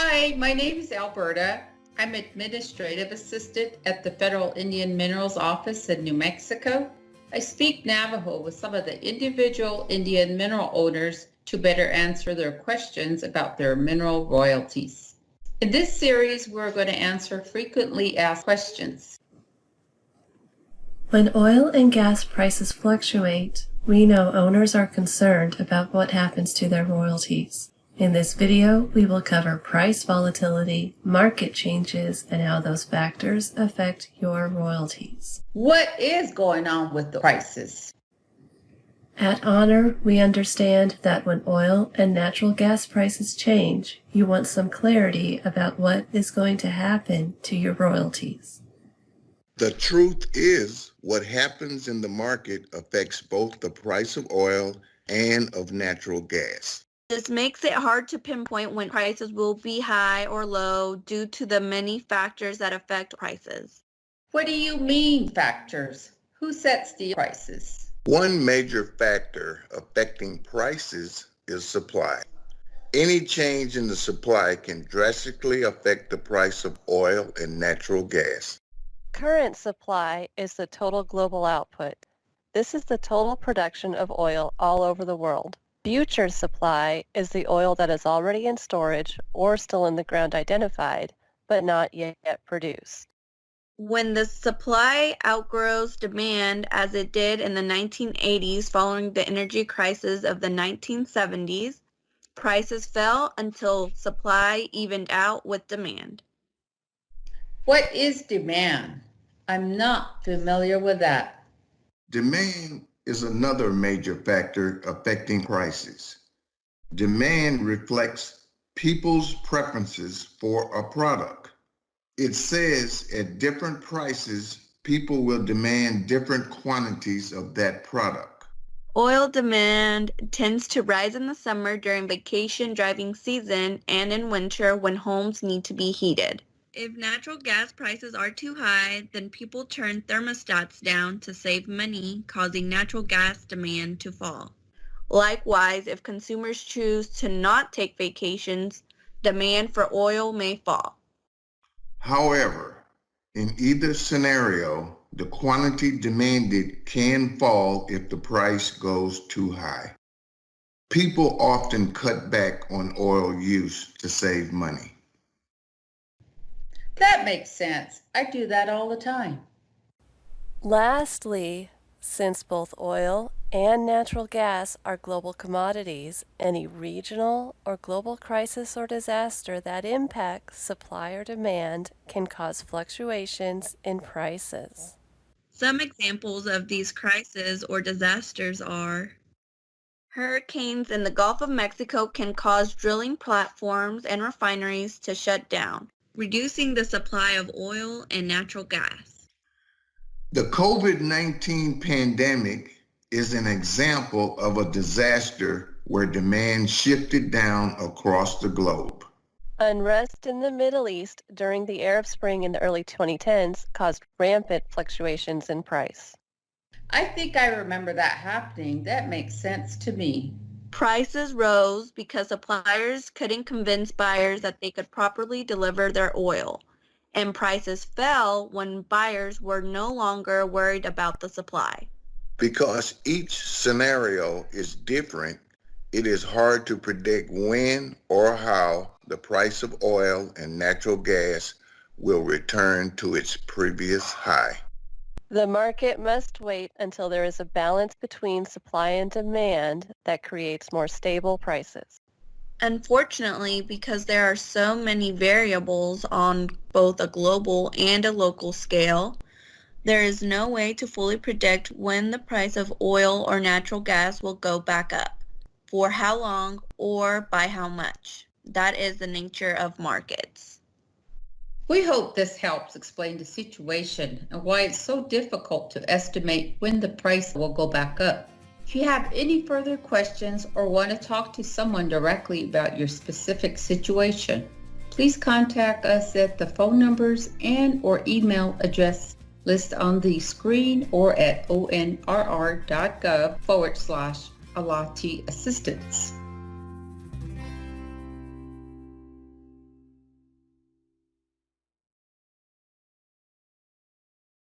Hi, my name is Alberta. I'm administrative assistant at the Federal Indian Minerals Office in New Mexico. I speak Navajo with some of the individual Indian mineral owners to better answer their questions about their mineral royalties. In this series, we're going to answer frequently asked questions. When oil and gas prices fluctuate, we know owners are concerned about what happens to their royalties. In this video, we will cover price volatility, market changes, and how those factors affect your royalties. What is going on with the prices? At Honor, we understand that when oil and natural gas prices change, you want some clarity about what is going to happen to your royalties. The truth is, what happens in the market affects both the price of oil and of natural gas. This makes it hard to pinpoint when prices will be high or low due to the many factors that affect prices. What do you mean factors? Who sets the prices? One major factor affecting prices is supply. Any change in the supply can drastically affect the price of oil and natural gas. Current supply is the total global output. This is the total production of oil all over the world. Future supply is the oil that is already in storage or still in the ground identified, but not yet produced. When the supply outgrows demand, as it did in the 1980s following the energy crisis of the 1970s, prices fell until supply evened out with demand. What is demand? I'm not familiar with that. Demand is another major factor affecting prices. Demand reflects people's preferences for a product. It says at different prices, people will demand different quantities of that product. Oil demand tends to rise in the summer during vacation driving season and in winter when homes need to be heated. If natural gas prices are too high, then people turn thermostats down to save money, causing natural gas demand to fall. Likewise, if consumers choose to not take vacations, demand for oil may fall. However, in either scenario, the quantity demanded can fall if the price goes too high. People often cut back on oil use to save money. That makes sense. I do that all the time. Lastly, since both oil and natural gas are global commodities, any regional or global crisis or disaster that impacts supply or demand can cause fluctuations in prices. Some examples of these crises or disasters are hurricanes in the Gulf of Mexico can cause drilling platforms and refineries to shut down, reducing the supply of oil and natural gas. The COVID-19 pandemic is an example of a disaster where demand shifted down across the globe. Unrest in the Middle East during the Arab Spring in the early 2010s caused rampant fluctuations in price. I think I remember that happening. That makes sense to me. Prices rose because suppliers couldn't convince buyers that they could properly deliver their oil, and prices fell when buyers were no longer worried about the supply. Because each scenario is different, it is hard to predict when or how the price of oil and natural gas will return to its previous high. The market must wait until there is a balance between supply and demand that creates more stable prices. Unfortunately, because there are so many variables on both a global and a local scale, there is no way to fully predict when the price of oil or natural gas will go back up, for how long, or by how much. That is the nature of markets. We hope this helps explain the situation and why it's so difficult to estimate when the price will go back up. If you have any further questions or want to talk to someone directly about your specific situation, please contact us at the phone numbers and or email address listed on the screen or at onrr.gov/Alati assistance.